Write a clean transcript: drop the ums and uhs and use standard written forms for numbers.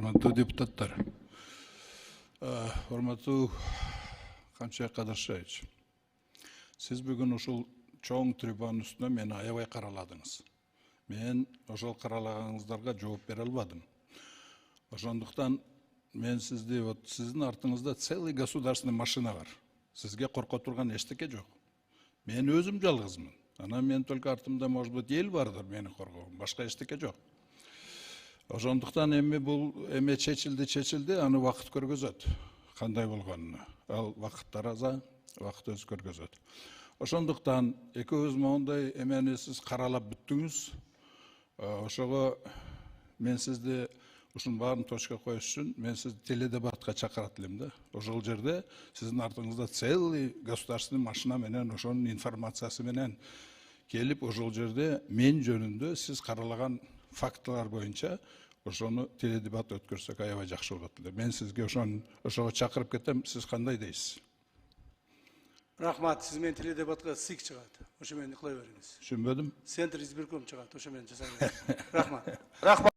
Урматтуу депутаттар, урматтуу Камчыбек Кадыршевич, сиз бүгүн ушул чоң трибунанын үстүнө мени аябай караладыңыз. Мен ошол каралаганыңыздарга жооп бере албадым. Ошондуктан мен сизди сиздин артыңызда целый государственный машина бар. Сизге корко турган эчтеке жок. Мен өзүм жалгызмын. Анан мен только артымда, может быть, эл бардыр мени коргоого, башка эчтеке жок. Ошондуктан эми бул эме чечилди, аны убакыт көргөзөт. Кандай болгонуна. Ал вакыт тараза, вакыт өз көргөзөт. Ошондуктан экөөбүз моундай эмени сиз каралап бүттүңүз. Ошого мен сизди ушунун баарын точка коюш үчүн мен сизди теледебатка чакырат элем да. Ошол жерде сиздин артыңызда целый государственный машина менен ошонун информациясы менен келип, ошол жерде мен жөнүндө сиз каралаган фактылар боюнча ошону теледебат өткөрсөк аябай жакшы болот эле. Мен сизге ошого чакырып кетем. Сиз кандай дейсиз? Рахмат, сиз мен теледебатка СИК чыгат. Ошо менен кыла бериңиз. Түшүнбөдүм. Центр избирком чыгат. Ошо менен жасай бериңиз. Рахмат.